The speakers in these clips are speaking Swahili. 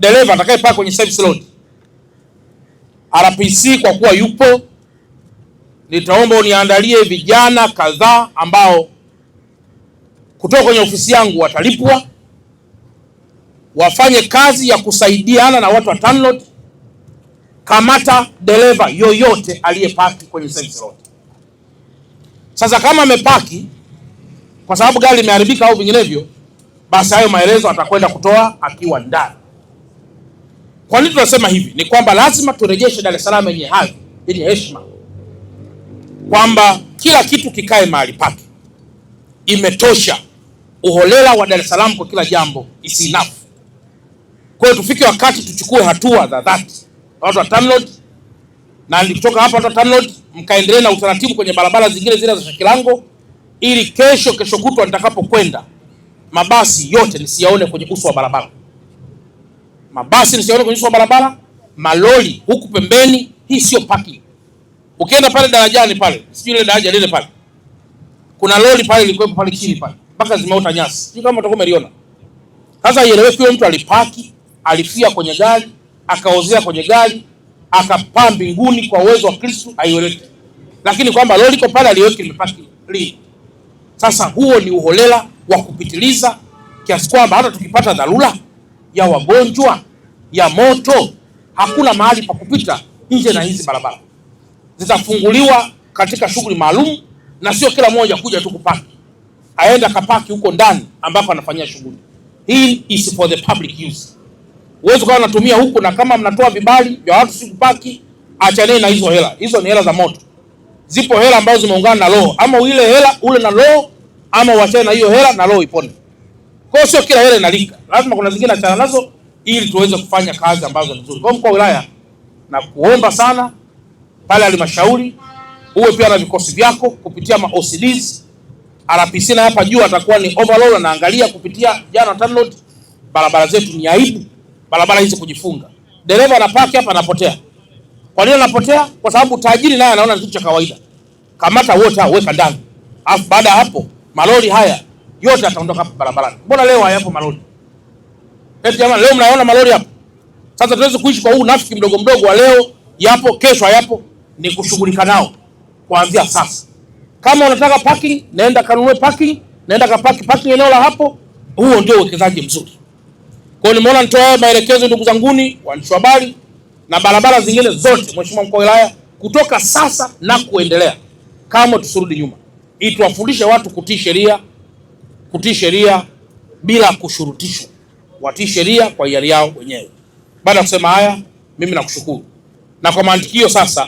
dereva atakayepaki kwenye service road, RPC kwa kuwa yupo, nitaomba uniandalie vijana kadhaa ambao kutoka kwenye ofisi yangu watalipwa wafanye kazi ya kusaidiana na watu wa TANROADS. Kamata dereva yoyote aliyepaki kwenye service road. Sasa kama amepaki kwa sababu gari limeharibika au vinginevyo, basi hayo maelezo atakwenda kutoa akiwa ndani. Kwa nini tunasema hivi? Ni kwamba lazima turejeshe Dar es Salaam yenye hadhi, yenye heshima, kwamba kila kitu kikae mahali pake. Imetosha uholela wa Dar es Salaam kwa kila jambo, is enough. Kwa hiyo tufike wakati tuchukue hatua za dhati. Watu wa TANROADS, na nikitoka hapa watu wa TANROADS mkaendelee na utaratibu kwenye barabara zingine zile za Shakilango, ili kesho kutwa nitakapokwenda mabasi yote nisiyaone kwenye uso wa barabara. Mabasi nisiyaone kwenye uso wa barabara, malori huku pembeni, hii sio parking. Ukienda pale darajani pale, sijui ile daraja lile pale, kuna lori pale lilikuwepo pale chini pale, mpaka zimeota nyasi. Sijui kama utakuwa umeliona. Sasa ieleweke yule mtu alipaki, alifia kwenye gari, akaozea kwenye gari, akapaa mbinguni kwa uwezo wa Kristo, haieleweki. Lakini kwamba lori liko pale aliweki limepaki li. Sasa huo ni uholela wa kupitiliza kiasi kwamba hata tukipata dharura ya wagonjwa, ya moto, hakuna mahali pa kupita nje na hizi barabara. Zitafunguliwa katika shughuli maalum, na sio kila mmoja kuja tu kupaki. Aenda kapaki huko ndani ambako anafanyia shughuli. Hii is for the public use. Uwezo kama unatumia huko, na kama mnatoa vibali vya watu si kupaki, achaneni na hizo hela. Hizo ni hela za moto. Zipo hela ambazo zimeungana na roho. Ama ile hela ule na roho, ama uachane na hiyo hela na roho ipone. Kwa hiyo sio kila hela inalika. Lazima kuna zingine achana nazo ili tuweze kufanya kazi ambazo ni nzuri. Kwa mkoa wa wilaya na kuomba sana pale halmashauri uwe pia na vikosi vyako kupitia ma OCDs. RPC na hapa juu atakuwa ni overall, anaangalia kupitia jana TANROADS. Barabara zetu ni aibu, barabara hizi kujifunga. Dereva anapaki hapa anapotea. Kwa nini anapotea? Kwa sababu tajiri naye anaona kitu cha kawaida. Kamata wote weka ndani. Alafu baada ya hapo malori haya yote ataondoka hapa barabarani. Mbona leo hayapo malori? Eti jamani, leo mnaona malori hapa. Sasa tuweze kuishi kwa huu nafiki mdogo mdogo wa leo yapo, kesho hayapo. Ni kushughulika nao kuanzia sasa. Kama unataka parking, naenda kanunue parking, naenda kapaki parking eneo la hapo. Huo ndio uwekezaji mzuri. Kwa hiyo nimeona nitoe maelekezo ndugu zanguni waandishi wa habari na barabara zingine zote, Mheshimiwa Mkuu wa Wilaya, kutoka sasa na kuendelea, kama tusirudi nyuma, ili tuwafundishe watu kutii sheria bila kushurutishwa. Watii sheria kwa hiari yao wenyewe. Baada ya kusema haya, mimi nakushukuru. Na kwa mantikio sasa,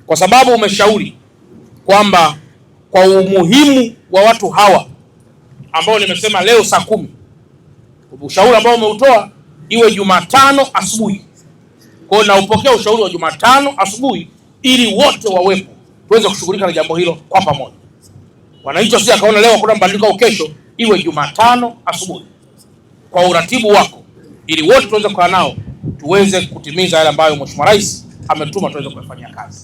kwa sababu umeshauri kwamba kwa umuhimu wa watu hawa ambao nimesema leo saa 10, ushauri ambao umeutoa iwe Jumatano asubuhi. Kwa hiyo naupokea ushauri wa Jumatano asubuhi ili wote wawepo tuweze kushughulika na jambo hilo kwa pamoja. Wananchi wasije kaona leo kuna mabadiliko au kesho, iwe Jumatano asubuhi kwa uratibu wako, ili wote tuweze kukaa nao tuweze kutimiza yale ambayo Mheshimiwa Rais ametuma tuweze kufanyia kazi.